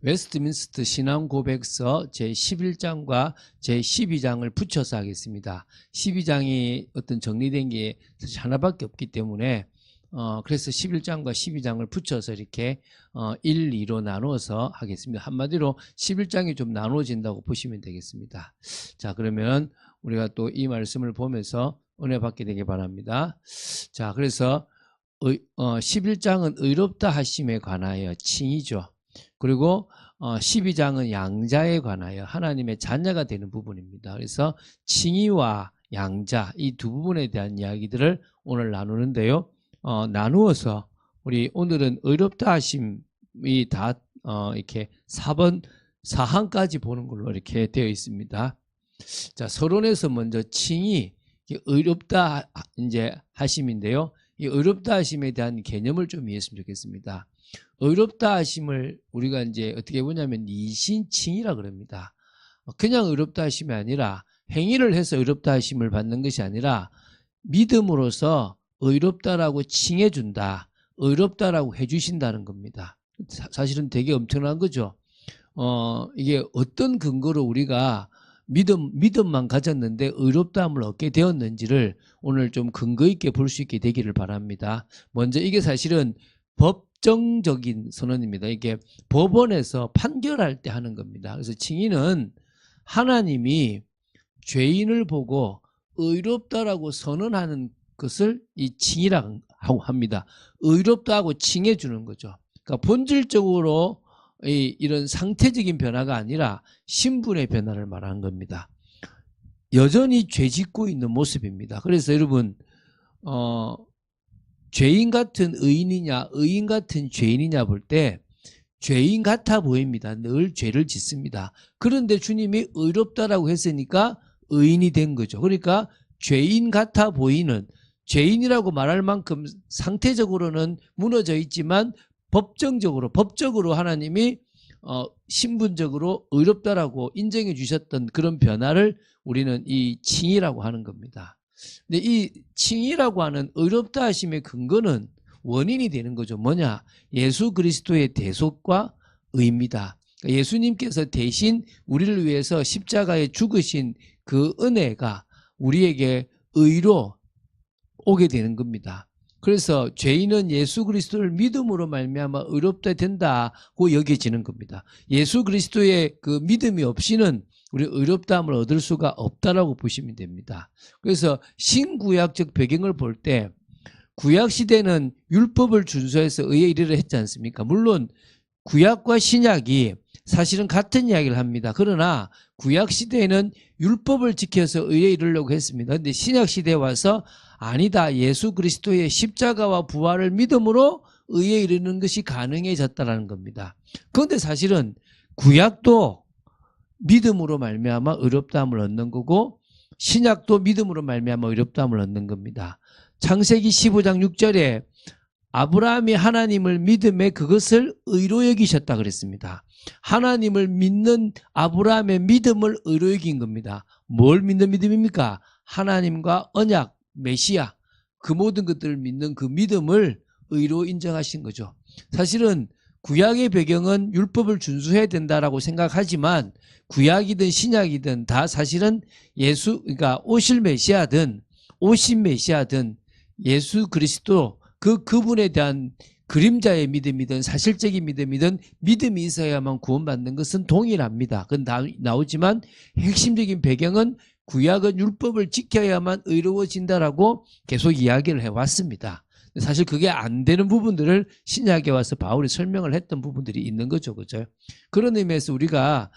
웨스트민스터 신앙고백서 제11장과 제12장을 붙여서 하겠습니다. 12장이 어떤 정리된 게 사실 하나밖에 없기 때문에 그래서 11장과 12장을 붙여서 이렇게 1, 2로 나누어서 하겠습니다. 한마디로 11장이 좀 나누어진다고 보시면 되겠습니다. 자, 그러면 우리가 또 이 말씀을 보면서 은혜 받게 되길 바랍니다. 자, 그래서 11장은 의롭다 하심에 관하여 칭의죠. 그리고 12장은 양자에 관하여 하나님의 자녀가 되는 부분입니다. 그래서 칭의와 양자 이 두 부분에 대한 이야기들을 오늘 나누는데요. 나누어서 우리 오늘은 의롭다 하심이 다 이렇게 4항까지 보는 걸로 이렇게 되어 있습니다. 자, 서론에서 먼저 칭의, 의롭다 이제 하심인데요. 이 의롭다 하심에 대한 개념을 좀 이해했으면 좋겠습니다. 의롭다 하심을 우리가 이제 어떻게 보냐면 이신칭이라 그럽니다. 그냥 의롭다 하심이 아니라 행위를 해서 의롭다 하심을 받는 것이 아니라 믿음으로서 의롭다라고 칭해준다, 의롭다라고 해주신다는 겁니다. 사실은 되게 엄청난 거죠. 이게 어떤 근거로 우리가 믿음만 가졌는데 의롭다함을 얻게 되었는지를 오늘 좀 근거 있게 볼 수 있게 되기를 바랍니다. 먼저 이게 사실은 법정적인 선언입니다. 이게 법원에서 판결할 때 하는 겁니다. 그래서 칭의는 하나님이 죄인을 보고 의롭다라고 선언하는 것을 이 칭의라고 합니다. 의롭다고 칭해 주는 거죠. 그러니까 본질적으로 이런 상태적인 변화가 아니라 신분의 변화를 말하는 겁니다. 여전히 죄 짓고 있는 모습입니다. 그래서 여러분 죄인 같은 의인이냐 의인 같은 죄인이냐 볼 때 죄인 같아 보입니다. 늘 죄를 짓습니다. 그런데 주님이 의롭다라고 했으니까 의인이 된 거죠. 그러니까 죄인 같아 보이는, 죄인이라고 말할 만큼 상태적으로는 무너져 있지만 법적으로 하나님이 신분적으로 의롭다라고 인정해 주셨던 그런 변화를 우리는 이 칭의라고 하는 겁니다. 근데 이 칭의라고 하는 의롭다 하심의 근거는 원인이 되는 거죠. 뭐냐? 예수 그리스도의 대속과 의입니다. 그러니까 예수님께서 대신 우리를 위해서 십자가에 죽으신 그 은혜가 우리에게 의로 오게 되는 겁니다. 그래서 죄인은 예수 그리스도를 믿음으로 말미암아 의롭다 된다고 여겨지는 겁니다. 예수 그리스도의 그 믿음이 없이는 우리 의롭다함을 얻을 수가 없다라고 보시면 됩니다. 그래서 신구약적 배경을 볼 때 구약 시대는 율법을 준수해서 의에 이르려 했지 않습니까? 물론 구약과 신약이 사실은 같은 이야기를 합니다. 그러나 구약 시대에는 율법을 지켜서 의에 이르려고 했습니다. 그런데 신약 시대에 와서 아니다. 예수 그리스도의 십자가와 부활을 믿음으로 의에 이르는 것이 가능해졌다는 겁니다. 그런데 사실은 구약도 믿음으로 말미암아 의롭다함을 얻는 거고 신약도 믿음으로 말미암아 의롭다함을 얻는 겁니다. 창세기 15장 6절에 아브라함이 하나님을 믿음에 그것을 의로 여기셨다 그랬습니다. 하나님을 믿는 아브라함의 믿음을 의로 여긴 겁니다. 뭘 믿는 믿음입니까? 하나님과 언약, 메시아, 그 모든 것들을 믿는 그 믿음을 의로 인정하신 거죠. 사실은 구약의 배경은 율법을 준수해야 된다라고 생각하지만 구약이든 신약이든 다 사실은 그러니까 오실 메시아든 오신 메시아든 예수 그리스도 그분에 대한 그림자의 믿음이든 사실적인 믿음이든 믿음이 있어야만 구원받는 것은 동일합니다. 그건 나오지만 핵심적인 배경은 구약은 율법을 지켜야만 의로워진다라고 계속 이야기를 해왔습니다. 사실 그게 안 되는 부분들을 신약에 와서 바울이 설명을 했던 부분들이 있는 거죠. 그죠? 그런 의미에서 우리가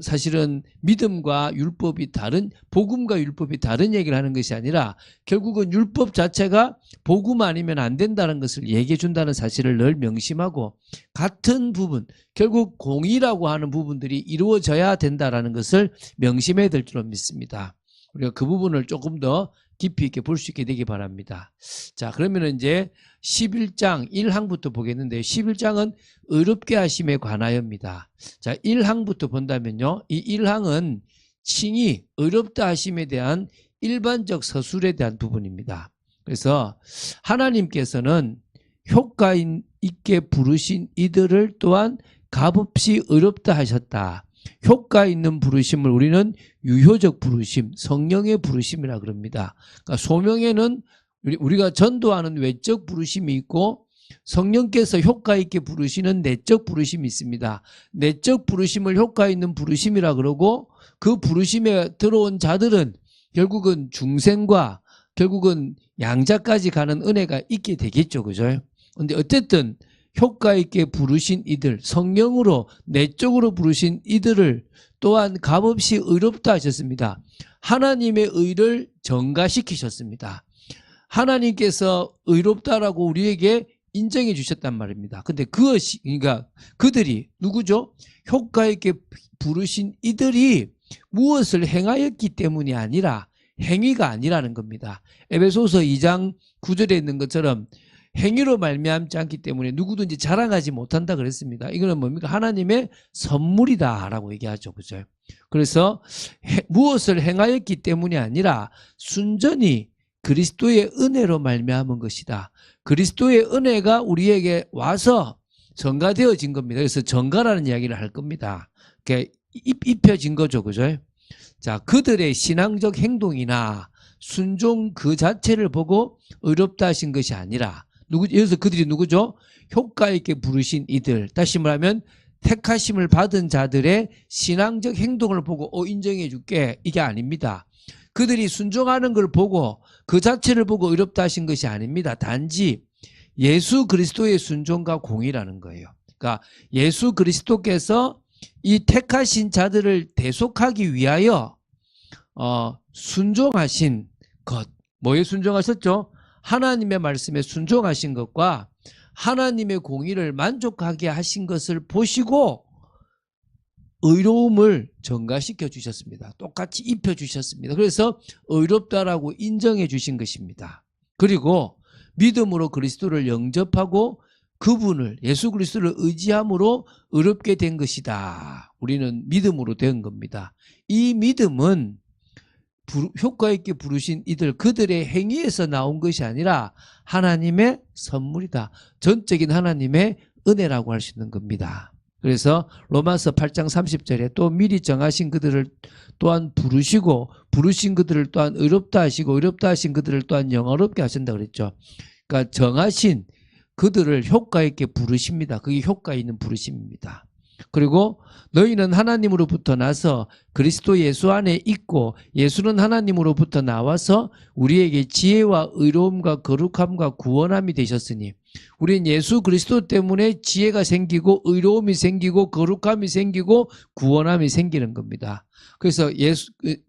사실은 믿음과 율법이 다른, 복음과 율법이 다른 얘기를 하는 것이 아니라 결국은 율법 자체가 복음 아니면 안 된다는 것을 얘기해 준다는 사실을 늘 명심하고 같은 부분, 결국 공의라고 하는 부분들이 이루어져야 된다는 것을 명심해야 될 줄로 믿습니다. 우리가 그 부분을 조금 더 깊이 있게 볼 수 있게 되기 바랍니다. 자, 그러면 이제 11장 1항부터 보겠는데 11장은 의롭게 하심에 관하여입니다. 자, 1항부터 본다면요. 이 1항은 칭의, 의롭다 하심에 대한 일반적 서술에 대한 부분입니다. 그래서 하나님께서는 효과 있게 부르신 이들을 또한 값없이 의롭다 하셨다. 효과 있는 부르심을 우리는 유효적 부르심, 성령의 부르심이라 그럽니다. 그러니까 소명에는 우리가 전도하는 외적 부르심이 있고 성령께서 효과 있게 부르시는 내적 부르심이 있습니다. 내적 부르심을 효과 있는 부르심이라 그러고 그 부르심에 들어온 자들은 결국은 중생과 결국은 양자까지 가는 은혜가 있게 되겠죠. 그죠? 근데 어쨌든 효과 있게 부르신 이들, 성령으로 내적으로 부르신 이들을 또한 값없이 의롭다 하셨습니다. 하나님의 의를 전가시키셨습니다. 하나님께서 의롭다라고 우리에게 인정해 주셨단 말입니다. 근데 그것이, 그러니까 그들이 누구죠? 효과 있게 부르신 이들이 무엇을 행하였기 때문이 아니라 행위가 아니라는 겁니다. 에베소서 2장 9절에 있는 것처럼 행위로 말미암지 않기 때문에 누구든지 자랑하지 못한다 그랬습니다. 이거는 뭡니까? 하나님의 선물이다라고 얘기하죠. 그죠? 그래서 무엇을 행하였기 때문이 아니라 순전히 그리스도의 은혜로 말미암은 것이다. 그리스도의 은혜가 우리에게 와서 전가되어진 겁니다. 그래서 전가라는 이야기를 할 겁니다. 입혀진 거죠. 그죠? 자, 그들의 신앙적 행동이나 순종 그 자체를 보고 의롭다 하신 것이 아니라 여기서 그들이 누구죠? 효과 있게 부르신 이들. 다시 말하면 택하심을 받은 자들의 신앙적 행동을 보고 인정해 줄게. 이게 아닙니다. 그들이 순종하는 걸 보고 그 자체를 보고 의롭다 하신 것이 아닙니다. 단지 예수 그리스도의 순종과 공의라는 거예요. 그러니까 예수 그리스도께서 이 택하신 자들을 대속하기 위하여 순종하신 것. 뭐에 순종하셨죠? 하나님의 말씀에 순종하신 것과 하나님의 공의를 만족하게 하신 것을 보시고 의로움을 전가시켜 주셨습니다. 똑같이 입혀 주셨습니다. 그래서 의롭다라고 인정해 주신 것입니다. 그리고 믿음으로 그리스도를 영접하고 그분을 예수 그리스도를 의지함으로 의롭게 된 것이다. 우리는 믿음으로 된 겁니다. 이 믿음은 효과 있게 부르신 이들 그들의 행위에서 나온 것이 아니라 하나님의 선물이다. 전적인 하나님의 은혜라고 할 수 있는 겁니다. 그래서 로마서 8장 30절에 또 미리 정하신 그들을 또한 부르시고 부르신 그들을 또한 의롭다 하시고 의롭다 하신 그들을 또한 영화롭게 하신다 그랬죠. 그러니까 정하신 그들을 효과 있게 부르십니다. 그게 효과 있는 부르심입니다. 그리고 너희는 하나님으로부터 나서 그리스도 예수 안에 있고 예수는 하나님으로부터 나와서 우리에게 지혜와 의로움과 거룩함과 구원함이 되셨으니 우리는 예수 그리스도 때문에 지혜가 생기고 의로움이 생기고 거룩함이 생기고 구원함이 생기는 겁니다. 그래서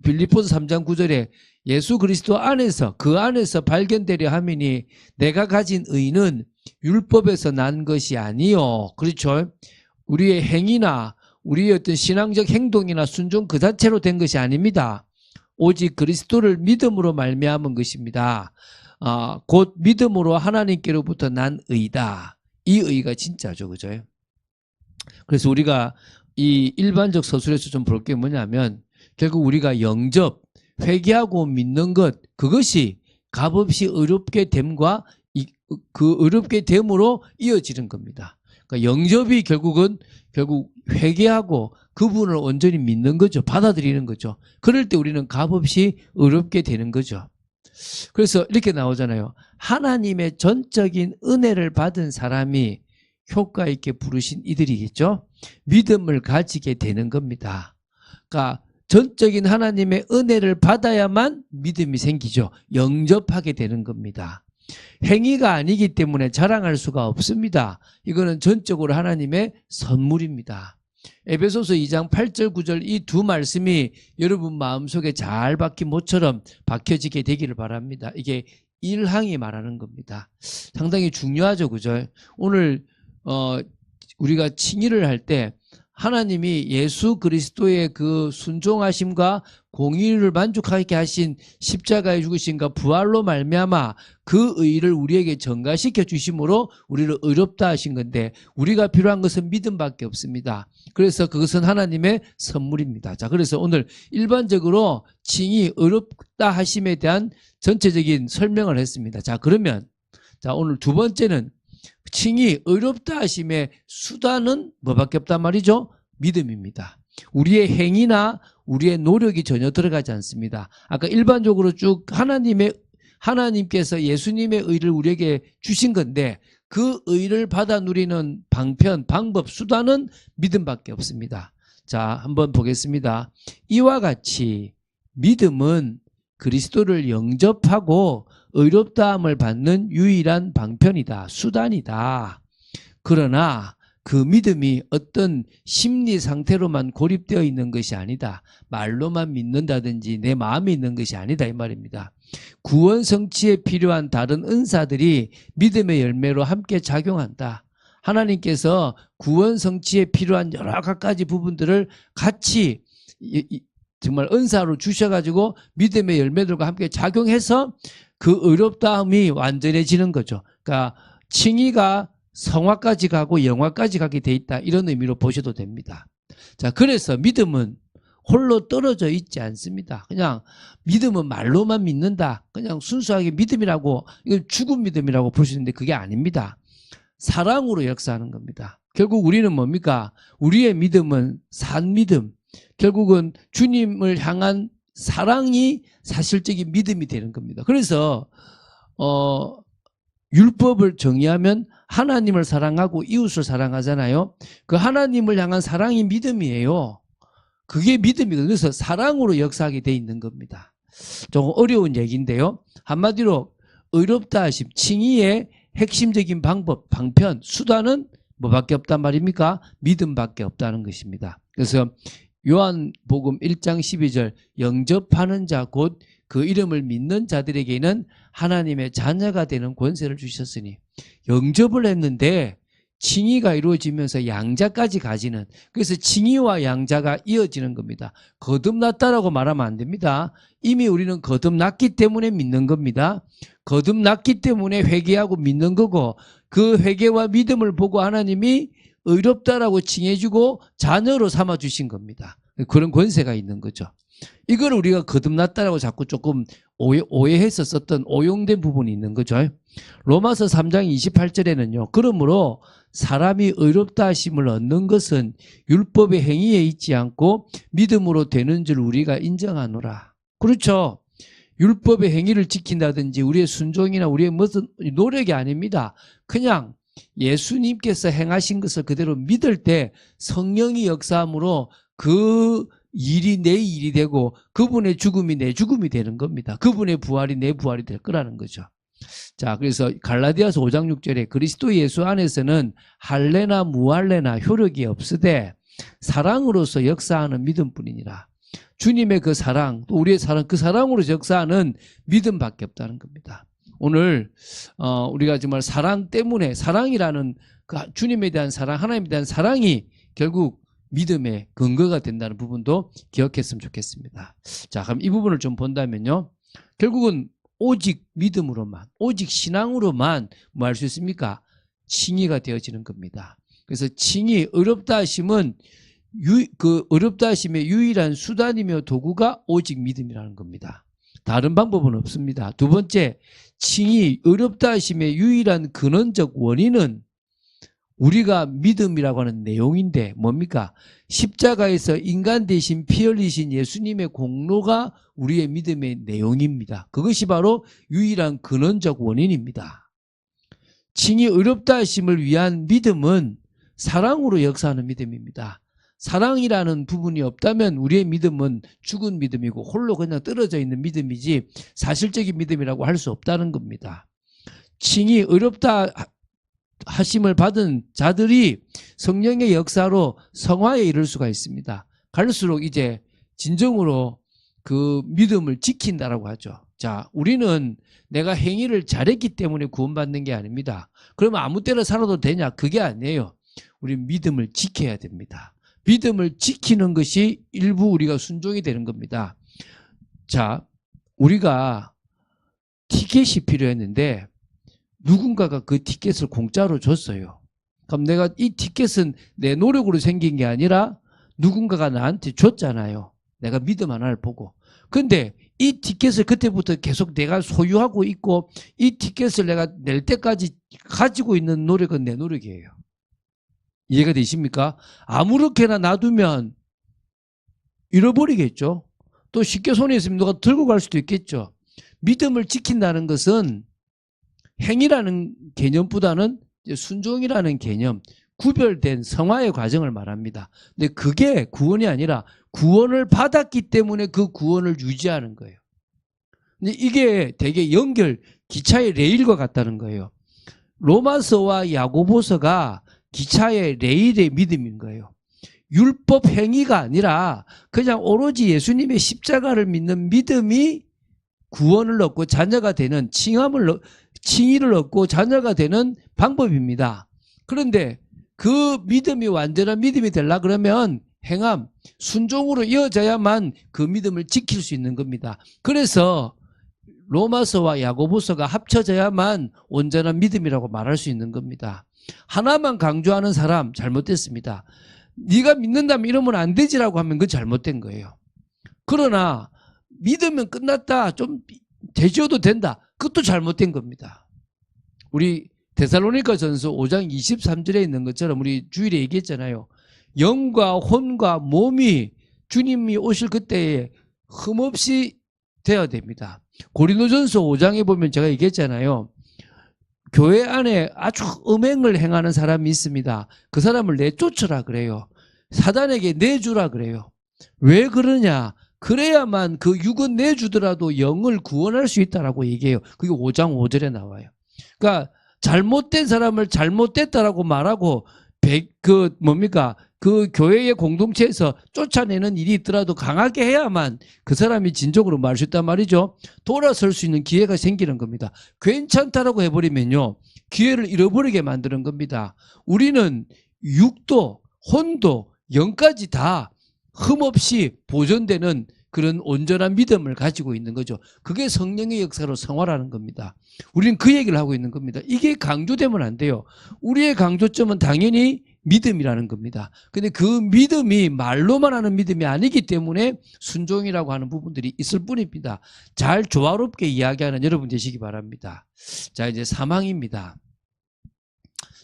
빌립보서 3장 9절에 예수 그리스도 안에서 그 안에서 발견되려 함이니 내가 가진 의는 율법에서 난 것이 아니요. 그렇죠? 우리의 행위나 우리의 어떤 신앙적 행동이나 순종 그 자체로 된 것이 아닙니다. 오직 그리스도를 믿음으로 말미암은 것입니다. 곧 믿음으로 하나님께로부터 난 의다. 이 의가 진짜죠. 그죠? 그래서 우리가 이 일반적 서술에서 좀 볼 게 뭐냐면 결국 우리가 영접, 회개하고 믿는 것 그것이 값없이 의롭게 됨과 그 의롭게 됨으로 이어지는 겁니다. 그러니까 영접이 결국 회개하고 그분을 온전히 믿는 거죠. 받아들이는 거죠. 그럴 때 우리는 값없이 의롭게 되는 거죠. 그래서 이렇게 나오잖아요. 하나님의 전적인 은혜를 받은 사람이 효과 있게 부르신 이들이겠죠. 믿음을 가지게 되는 겁니다. 그러니까 전적인 하나님의 은혜를 받아야만 믿음이 생기죠. 영접하게 되는 겁니다. 행위가 아니기 때문에 자랑할 수가 없습니다. 이거는 전적으로 하나님의 선물입니다. 에베소서 2장 8절 9절 이 두 말씀이 여러분 마음속에 잘 박힌 모처럼 박혀지게 되기를 바랍니다. 이게 일항이 말하는 겁니다. 상당히 중요하죠. 그죠? 오늘 우리가 칭의를 할 때 하나님이 예수 그리스도의 그 순종하심과 공의를 만족하게 하신 십자가의 죽으심과 부활로 말미암아 그 의를 우리에게 전가시켜 주심으로 우리를 의롭다 하신 건데 우리가 필요한 것은 믿음밖에 없습니다. 그래서 그것은 하나님의 선물입니다. 자, 그래서 오늘 일반적으로 칭의 의롭다 하심에 대한 전체적인 설명을 했습니다. 자, 그러면 오늘 두 번째는 칭의 의롭다 하심의 수단은 뭐밖에 없단 말이죠? 믿음입니다. 우리의 행위나 우리의 노력이 전혀 들어가지 않습니다. 아까 일반적으로 쭉 하나님께서 예수님의 의를 우리에게 주신 건데 그 의를 받아 누리는 방법, 수단은 믿음밖에 없습니다. 자, 한번 보겠습니다. 이와 같이 믿음은 그리스도를 영접하고 의롭다함을 받는 유일한 방편이다, 수단이다. 그러나 그 믿음이 어떤 심리 상태로만 고립되어 있는 것이 아니다. 말로만 믿는다든지 내 마음에 있는 것이 아니다, 이 말입니다. 구원 성취에 필요한 다른 은사들이 믿음의 열매로 함께 작용한다. 하나님께서 구원 성취에 필요한 여러 가지 부분들을 같이 정말 은사로 주셔가지고 믿음의 열매들과 함께 작용해서 그 의롭다함이 완전해지는 거죠. 그러니까 칭의가 성화까지 가고 영화까지 가게 돼 있다, 이런 의미로 보셔도 됩니다. 자, 그래서 믿음은 홀로 떨어져 있지 않습니다. 그냥 믿음은 말로만 믿는다, 그냥 순수하게 믿음이라고, 이건 죽은 믿음이라고 볼 수 있는데 그게 아닙니다. 사랑으로 역사하는 겁니다. 결국 우리는 뭡니까? 우리의 믿음은 산 믿음, 결국은 주님을 향한 사랑이 사실적인 믿음이 되는 겁니다. 그래서 율법을 정의하면 하나님을 사랑하고 이웃을 사랑하잖아요. 그 하나님을 향한 사랑이 믿음이에요. 그게 믿음이거든요. 그래서 사랑으로 역사하게 돼 있는 겁니다. 조금 어려운 얘기인데요. 한마디로 의롭다 하심, 칭의의 핵심적인 방편, 수단은 뭐밖에 없단 말입니까? 믿음밖에 없다는 것입니다. 그래서 요한복음 1장 12절, 영접하는 자 곧 그 이름을 믿는 자들에게는 하나님의 자녀가 되는 권세를 주셨으니, 영접을 했는데 칭의가 이루어지면서 양자까지 가지는, 그래서 칭의와 양자가 이어지는 겁니다. 거듭났다라고 말하면 안 됩니다. 이미 우리는 거듭났기 때문에 믿는 겁니다. 거듭났기 때문에 회개하고 믿는 거고, 그 회개와 믿음을 보고 하나님이 의롭다라고 칭해주고 자녀로 삼아주신 겁니다. 그런 권세가 있는 거죠. 이걸 우리가 거듭났다라고 자꾸 조금 오해했었던 오용된 부분이 있는 거죠. 로마서 3장 28절에는요. 그러므로 사람이 의롭다 하심을 얻는 것은 율법의 행위에 있지 않고 믿음으로 되는 줄 우리가 인정하노라. 그렇죠. 율법의 행위를 지킨다든지 우리의 순종이나 우리의 무슨 노력이 아닙니다. 그냥 예수님께서 행하신 것을 그대로 믿을 때 성령이 역사함으로 그 일이 내 일이 되고 그분의 죽음이 내 죽음이 되는 겁니다. 그분의 부활이 내 부활이 될 거라는 거죠. 자, 그래서 갈라디아서 5장 6절에 그리스도 예수 안에서는 할례나 무할례나 효력이 없으되 사랑으로서 역사하는 믿음뿐이니라. 주님의 그 사랑, 또 우리의 사랑, 그 사랑으로 역사하는 믿음밖에 없다는 겁니다. 오늘 우리가 정말 사랑 때문에, 사랑이라는 그 주님에 대한 사랑, 하나님에 대한 사랑이 결국 믿음의 근거가 된다는 부분도 기억했으면 좋겠습니다. 자, 그럼 이 부분을 좀 본다면요. 결국은 오직 믿음으로만, 오직 신앙으로만 뭐 할 수 있습니까? 칭의가 되어지는 겁니다. 그래서 칭의, 의롭다 하심은 그 의롭다 하심의 유일한 수단이며 도구가 오직 믿음이라는 겁니다. 다른 방법은 없습니다. 두 번째, 칭의, 의롭다 하심의 유일한 근원적 원인은 우리가 믿음이라고 하는 내용인데 뭡니까? 십자가에서 인간 대신 피 흘리신 예수님의 공로가 우리의 믿음의 내용입니다. 그것이 바로 유일한 근원적 원인입니다. 칭의 의롭다 하심을 위한 믿음은 사랑으로 역사하는 믿음입니다. 사랑이라는 부분이 없다면 우리의 믿음은 죽은 믿음이고 홀로 그냥 떨어져 있는 믿음이지 사실적인 믿음이라고 할 수 없다는 겁니다. 칭의 의롭다 하심을 받은 자들이 성령의 역사로 성화에 이를 수가 있습니다. 갈수록 이제 진정으로 그 믿음을 지킨다라고 하죠. 자, 우리는 내가 행위를 잘했기 때문에 구원받는 게 아닙니다. 그러면 아무 때나 살아도 되냐? 그게 아니에요. 우리 믿음을 지켜야 됩니다. 믿음을 지키는 것이 일부 우리가 순종이 되는 겁니다. 자, 우리가 티켓이 필요했는데 누군가가 그 티켓을 공짜로 줬어요. 그럼 내가 이 티켓은 내 노력으로 생긴 게 아니라 누군가가 나한테 줬잖아요. 내가 믿음 하나를 보고. 근데 이 티켓을 그때부터 계속 내가 소유하고 있고 이 티켓을 내가 낼 때까지 가지고 있는 노력은 내 노력이에요. 이해가 되십니까? 아무렇게나 놔두면 잃어버리겠죠. 또 쉽게 손에 있으면 누가 들고 갈 수도 있겠죠. 믿음을 지킨다는 것은 행위라는 개념보다는 순종이라는 개념, 구별된 성화의 과정을 말합니다. 근데 그게 구원이 아니라 구원을 받았기 때문에 그 구원을 유지하는 거예요. 근데 이게 되게 기차의 레일과 같다는 거예요. 로마서와 야고보서가 기차의 레일의 믿음인 거예요. 율법 행위가 아니라 그냥 오로지 예수님의 십자가를 믿는 믿음이 구원을 얻고 자녀가 되는 칭의를 얻고 자녀가 되는 방법입니다. 그런데 그 믿음이 완전한 믿음이 되려 그러면 행함, 순종으로 이어져야만 그 믿음을 지킬 수 있는 겁니다. 그래서 로마서와 야고보서가 합쳐져야만 온전한 믿음이라고 말할 수 있는 겁니다. 하나만 강조하는 사람 잘못됐습니다. 네가 믿는다면 이러면 안 되지라고 하면 그건 잘못된 거예요. 그러나 믿으면 끝났다, 좀 되지어도 된다, 그것도 잘못된 겁니다. 우리 데살로니가전서 5장 23절에 있는 것처럼 우리 주일에 얘기했잖아요. 영과 혼과 몸이 주님이 오실 그때에 흠없이 되어야 됩니다. 고린도전서 5장에 보면 제가 얘기했잖아요. 교회 안에 아주 음행을 행하는 사람이 있습니다. 그 사람을 내쫓으라 그래요. 사단에게 내주라 그래요. 왜 그러냐? 그래야만 그 육은 내주더라도 영을 구원할 수 있다라고 얘기해요. 그게 5장 5절에 나와요. 그러니까 잘못된 사람을 잘못됐다라고 말하고 그 교회의 공동체에서 쫓아내는 일이 있더라도 강하게 해야만 그 사람이 진정으로 말할 수 있단 말이죠. 돌아설 수 있는 기회가 생기는 겁니다. 괜찮다라고 해버리면요, 기회를 잃어버리게 만드는 겁니다. 우리는 육도 혼도 영까지 다 흠없이 보존되는 그런 온전한 믿음을 가지고 있는 거죠. 그게 성령의 역사로 성화라는 겁니다. 우리는 그 얘기를 하고 있는 겁니다. 이게 강조되면 안 돼요. 우리의 강조점은 당연히 믿음이라는 겁니다. 근데 그 믿음이 말로만 하는 믿음이 아니기 때문에 순종이라고 하는 부분들이 있을 뿐입니다. 잘 조화롭게 이야기하는 여러분 되시기 바랍니다. 자, 이제 사망입니다.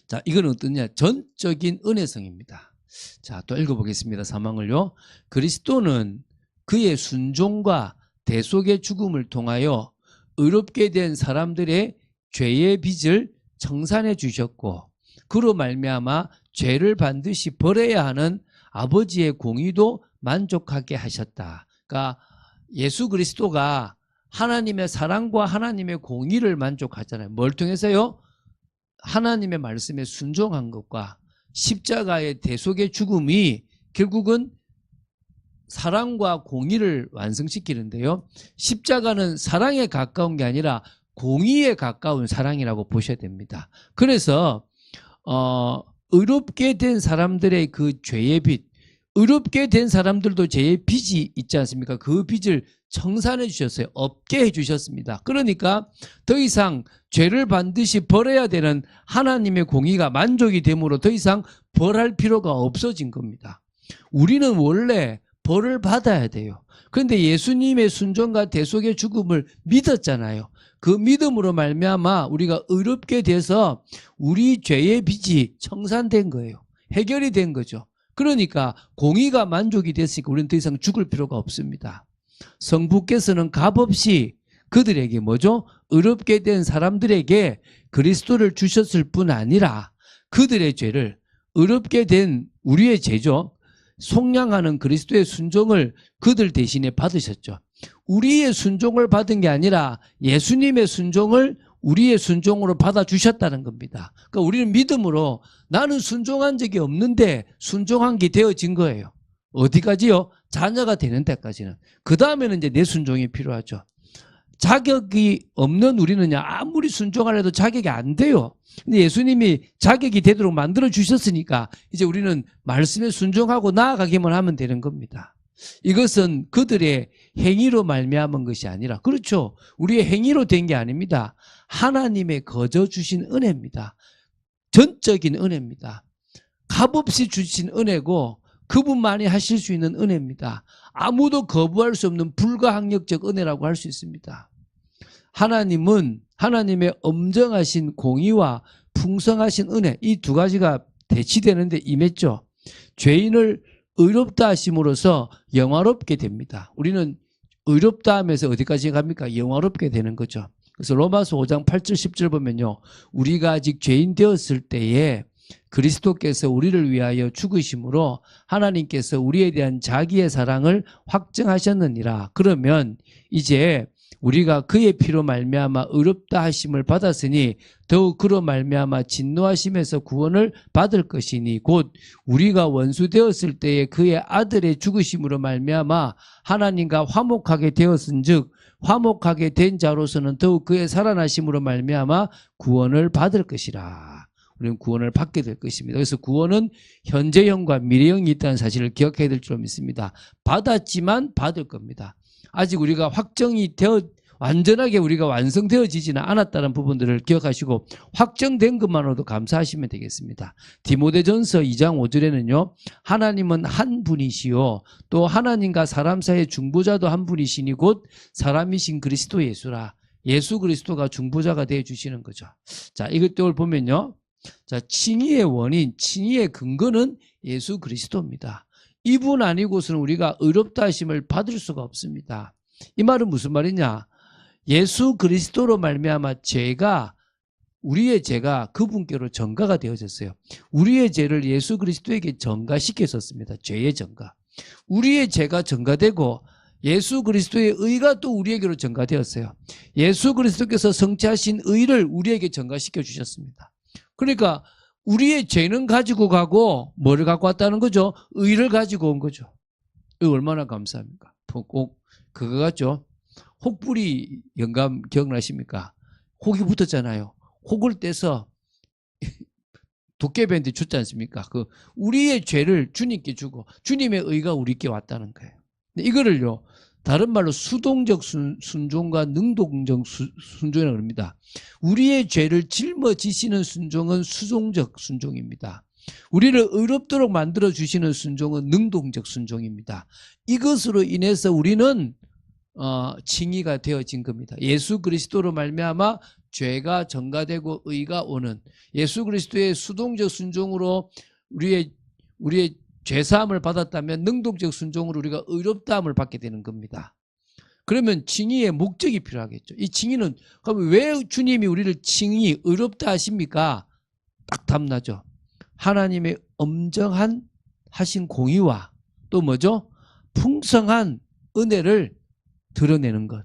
자, 이건 어떠냐? 전적인 은혜성입니다. 자, 또 읽어보겠습니다. 사망을요. 그리스도는 그의 순종과 대속의 죽음을 통하여 의롭게 된 사람들의 죄의 빚을 청산해 주셨고, 그로 말미암아 죄를 반드시 벌어야 하는 아버지의 공의도 만족하게 하셨다. 그러니까 예수 그리스도가 하나님의 사랑과 하나님의 공의를 만족하잖아요. 뭘 통해서요? 하나님의 말씀에 순종한 것과 십자가의 대속의 죽음이 결국은 사랑과 공의를 완성시키는데요. 십자가는 사랑에 가까운 게 아니라 공의에 가까운 사랑이라고 보셔야 됩니다. 그래서 의롭게 된 사람들의 그 죄의 빚, 의롭게 된 사람들도 죄의 빚이 있지 않습니까? 그 빚을 청산해 주셨어요. 없게 해 주셨습니다. 그러니까 더 이상 죄를 반드시 벌어야 되는 하나님의 공의가 만족이 되므로 더 이상 벌할 필요가 없어진 겁니다. 우리는 원래 벌을 받아야 돼요. 그런데 예수님의 순종과 대속의 죽음을 믿었잖아요. 그 믿음으로 말미암아 우리가 의롭게 돼서 우리 죄의 빚이 청산된 거예요. 해결이 된 거죠. 그러니까 공의가 만족이 됐으니까 우리는 더 이상 죽을 필요가 없습니다. 성부께서는 값없이 그들에게 뭐죠? 의롭게 된 사람들에게 그리스도를 주셨을 뿐 아니라 그들의 죄를, 의롭게 된 우리의 죄죠, 속량하는 그리스도의 순종을 그들 대신에 받으셨죠. 우리의 순종을 받은 게 아니라 예수님의 순종을 우리의 순종으로 받아주셨다는 겁니다. 그러니까 우리는 믿음으로 나는 순종한 적이 없는데 순종한 게 되어진 거예요. 어디까지요? 자녀가 되는 데까지는. 그 다음에는 이제 내 순종이 필요하죠. 자격이 없는 우리는 아무리 순종을 해도 자격이 안 돼요. 근데 예수님이 자격이 되도록 만들어 주셨으니까 이제 우리는 말씀에 순종하고 나아가기만 하면 되는 겁니다. 이것은 그들의 행위로 말미암은 것이 아니라, 그렇죠, 우리의 행위로 된 게 아닙니다. 하나님의 거저 주신 은혜입니다. 전적인 은혜입니다. 값없이 주신 은혜고 그분만이 하실 수 있는 은혜입니다. 아무도 거부할 수 없는 불가항력적 은혜라고 할 수 있습니다. 하나님은 하나님의 엄정하신 공의와 풍성하신 은혜, 이 두 가지가 대치되는데 임했죠. 죄인을 의롭다 하심으로써 영화롭게 됩니다. 우리는 의롭다 하면서 어디까지 갑니까? 영화롭게 되는 거죠. 그래서 로마서 5장 8절 10절 보면요, 우리가 아직 죄인 되었을 때에 그리스도께서 우리를 위하여 죽으심으로 하나님께서 우리에 대한 자기의 사랑을 확증하셨느니라. 그러면 이제 우리가 그의 피로 말미암아 의롭다 하심을 받았으니 더욱 그로 말미암아 진노하심에서 구원을 받을 것이니 곧 우리가 원수 되었을 때에 그의 아들의 죽으심으로 말미암아 하나님과 화목하게 되었은즉 화목하게 된 자로서는 더욱 그의 살아나심으로 말미암아 구원을 받을 것이라. 우리는 구원을 받게 될 것입니다. 그래서 구원은 현재형과 미래형이 있다는 사실을 기억해야 될 줄 믿습니다. 받았지만 받을 겁니다. 아직 우리가 확정이 완전하게 우리가 완성되어지지는 않았다는 부분들을 기억하시고 확정된 것만으로도 감사하시면 되겠습니다. 디모데전서 2장 5절에는요. 하나님은 한 분이시요 또 하나님과 사람 사이의 중보자도 한 분이시니 곧 사람이신 그리스도 예수라. 예수 그리스도가 중보자가 되어 주시는 거죠. 자, 이것들 보면요. 자, 칭의의 원인, 칭의의 근거는 예수 그리스도입니다. 이분 아니고서는 우리가 의롭다 하심을 받을 수가 없습니다. 이 말은 무슨 말이냐? 예수 그리스도로 말미암아 우리의 죄가 그분께로 전가가 되어졌어요. 우리의 죄를 예수 그리스도에게 전가시켰었습니다. 죄의 전가. 우리의 죄가 전가되고 예수 그리스도의 의가 또 우리에게로 전가되었어요. 예수 그리스도께서 성취하신 의를 우리에게 전가시켜 주셨습니다. 그러니까 우리의 죄는 가지고 가고 뭐를 갖고 왔다는 거죠? 의를 가지고 온 거죠. 이거 얼마나 감사합니까? 꼭 그거 같죠? 혹부리 영감 기억나십니까? 혹이 붙었잖아요. 혹을 떼서 도깨비한테 줬지 않습니까? 우리의 죄를 주님께 주고 주님의 의가 우리께 왔다는 거예요. 이거를요, 다른 말로 수동적 순종과 능동적 순종이라고 합니다. 우리의 죄를 짊어지시는 순종은 수동적 순종입니다. 우리를 의롭도록 만들어 주시는 순종은 능동적 순종입니다. 이것으로 인해서 우리는 칭의가 되어진 겁니다. 예수 그리스도로 말미암아 죄가 전가되고 의가 오는, 예수 그리스도의 수동적 순종으로 우리의 죄사함을 받았다면 능동적 순종으로 우리가 의롭다함을 받게 되는 겁니다. 그러면 칭의의 목적이 필요하겠죠. 이 칭의는 그럼 왜 주님이 우리를 칭의 의롭다 하십니까? 딱 답나죠. 하나님의 엄정한 하신 공의와 또 뭐죠? 풍성한 은혜를 드러내는 것.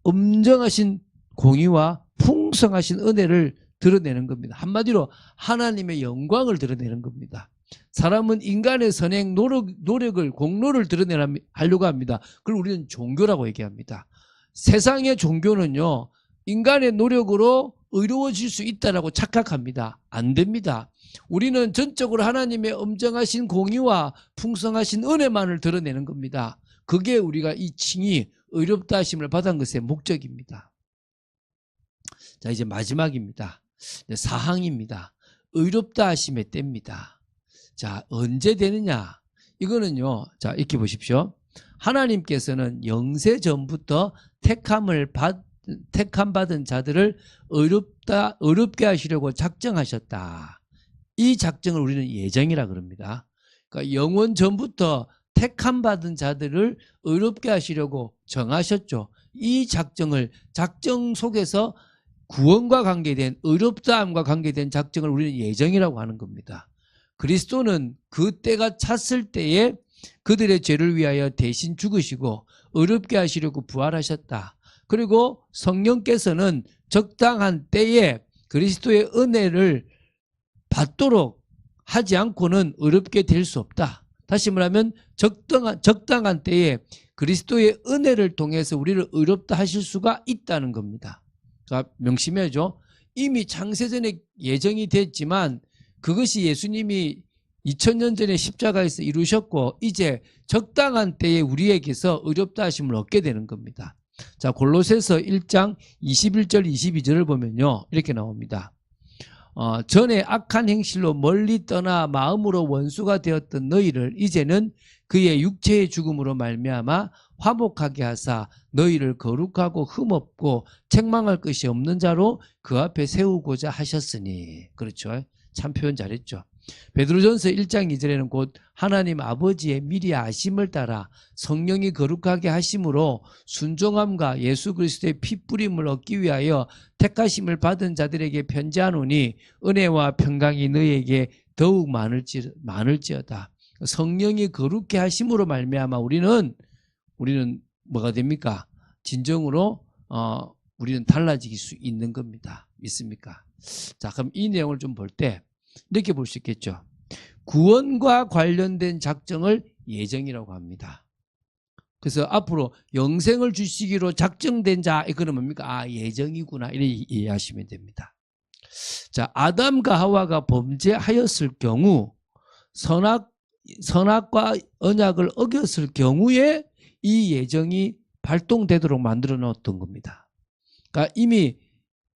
엄정하신 공의와 풍성하신 은혜를 드러내는 겁니다. 한마디로 하나님의 영광을 드러내는 겁니다. 사람은 인간의 선행, 노력을, 공로를 드러내려고 합니다. 그걸 우리는 종교라고 얘기합니다. 세상의 종교는요, 인간의 노력으로 의로워질 수 있다라고 착각합니다. 안 됩니다. 우리는 전적으로 하나님의 엄정하신 공의와 풍성하신 은혜만을 드러내는 겁니다. 그게 우리가 이 칭의, 의롭다 하심을 받은 것의 목적입니다. 자, 이제 마지막입니다. 사항입니다. 의롭다 하심의 때입니다. 자, 언제 되느냐? 이거는요, 자, 이렇게 보십시오. 하나님께서는 영세 전부터 택함 받은 자들을 의롭게 하시려고 작정하셨다. 이 작정을 우리는 예정이라 그럽니다. 그러니까 영원 전부터 택함 받은 자들을 의롭게 하시려고 정하셨죠. 이 작정 속에서 구원과 관계된, 의롭다함과 관계된 작정을 우리는 예정이라고 하는 겁니다. 그리스도는 그 때가 찼을 때에 그들의 죄를 위하여 대신 죽으시고 의롭게 하시려고 부활하셨다. 그리고 성령께서는 적당한 때에 그리스도의 은혜를 받도록 하지 않고는 의롭게 될 수 없다. 다시 말하면 적당한 때에 그리스도의 은혜를 통해서 우리를 의롭다 하실 수가 있다는 겁니다. 자, 명심해야죠. 이미 창세전에 예정이 됐지만 그것이 예수님이 2000년 전에 십자가에서 이루셨고 이제 적당한 때에 우리에게서 의롭다 하심을 얻게 되는 겁니다. 자, 골로새서 1장 21절 22절을 보면요, 이렇게 나옵니다. 전에 악한 행실로 멀리 떠나 마음으로 원수가 되었던 너희를 이제는 그의 육체의 죽음으로 말미암아 화목하게 하사 너희를 거룩하고 흠없고 책망할 것이 없는 자로 그 앞에 세우고자 하셨으니. 그렇죠. 참 표현 잘했죠. 베드로전서 1장 2절에는 곧 하나님 아버지의 미리 아심을 따라 성령이 거룩하게 하심으로 순종함과 예수 그리스도의 피 뿌림을 얻기 위하여 택하심을 받은 자들에게 편지하노니 은혜와 평강이 너희에게 더욱 많을지어다. 성령이 거룩게 하심으로 말미암아 우리는 뭐가 됩니까? 진정으로 우리는 달라질 수 있는 겁니다. 믿습니까? 자, 그럼 이 내용을 좀 볼 때 이렇게 볼 수 있겠죠. 구원과 관련된 작정을 예정이라고 합니다. 그래서 앞으로 영생을 주시기로 작정된 자, 이거는 뭡니까? 예정이구나, 이렇게 이해하시면 됩니다. 자, 아담과 하와가 범죄하였을 경우, 선악과 언약을 어겼을 경우에 이 예정이 발동되도록 만들어 놓았던 겁니다. 그러니까 이미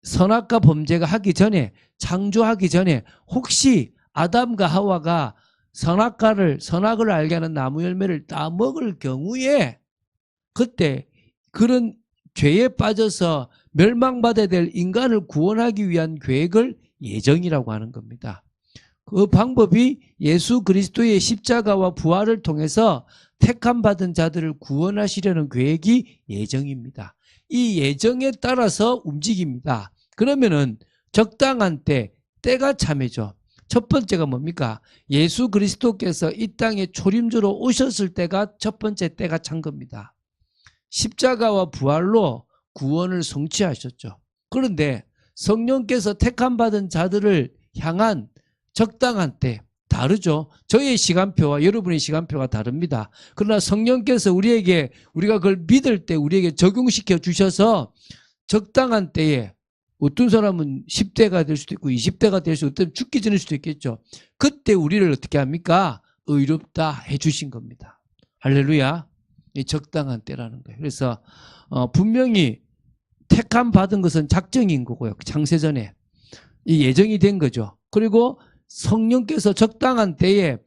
선악과 범죄가 하기 전에, 창조하기 전에 혹시 아담과 하와가 선악을 알게 하는 나무 열매를 따먹을 경우에 그때 그런 죄에 빠져서 멸망받아야 될 인간을 구원하기 위한 계획을 예정이라고 하는 겁니다. 그 방법이 예수 그리스도의 십자가와 부활을 통해서 택함 받은 자들을 구원하시려는 계획이 예정입니다. 이 예정에 따라서 움직입니다. 그러면은 적당한 때가 참이죠. 첫 번째가 뭡니까? 예수 그리스도께서 이 땅에 초림주로 오셨을 때가 첫 번째 때가 찬 겁니다. 십자가와 부활로 구원을 성취하셨죠. 그런데 성령께서 택함 받은 자들을 향한 적당한 때 다르죠. 저의 시간표와 여러분의 시간표가 다릅니다. 그러나 성령께서 우리가 그걸 믿을 때 우리에게 적용시켜 주셔서 적당한 때에 어떤 사람은 10대가 될 수도 있고 20대가 될 수도 있고 죽기 전일 수도 있겠죠. 그때 우리를 어떻게 합니까? 의롭다 해주신 겁니다. 할렐루야. 이 적당한 때라는 거예요. 그래서 분명히 택함 받은 것은 작정인 거고요. 창세전에 이 예정이 된 거죠. 그리고 성령께서 적당한 때에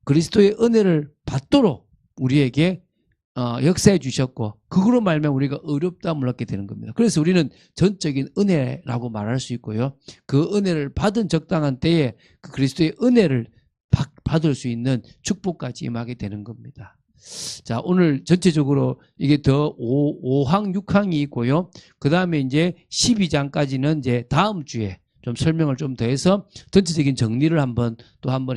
그리스도의 은혜를 받도록 우리에게 역사해 주셨고 그거로 말미암아 우리가 의롭다함을 얻게 되는 겁니다. 그래서 우리는 전적인 은혜라고 말할 수 있고요. 그 은혜를 받은 적당한 때에 그 그리스도의 은혜를 받을 수 있는 축복까지 임하게 되는 겁니다. 자, 오늘 전체적으로 이게 더 5항, 6항이 있고요. 그 다음에 이제 12장까지는 이제 다음 주에 좀 설명을 좀 더해서 전체적인 정리를 한번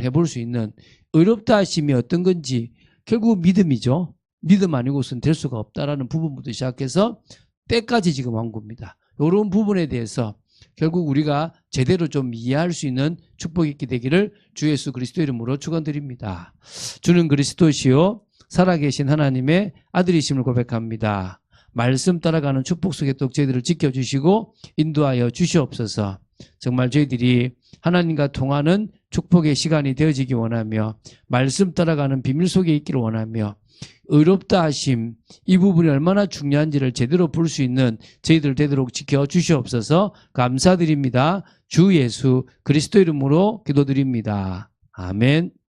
해볼 수 있는 의롭다 하심이 어떤 건지 결국 믿음이죠. 믿음 아니고서는 될 수가 없다라는 부분부터 시작해서 때까지 지금 한 겁니다. 이런 부분에 대해서 결국 우리가 제대로 좀 이해할 수 있는 축복이 있게 되기를 주 예수 그리스도 이름으로 축원드립니다. 주는 그리스도시요 살아계신 하나님의 아들이심을 고백합니다. 말씀 따라가는 축복 속에 또 저희들을 지켜주시고 인도하여 주시옵소서. 정말 저희들이 하나님과 통하는 축복의 시간이 되어지기 원하며 말씀 따라가는 비밀 속에 있기를 원하며 의롭다 하심 이 부분이 얼마나 중요한지를 제대로 볼 수 있는 저희들 되도록 지켜주시옵소서. 감사드립니다. 주 예수 그리스도 이름으로 기도드립니다. 아멘.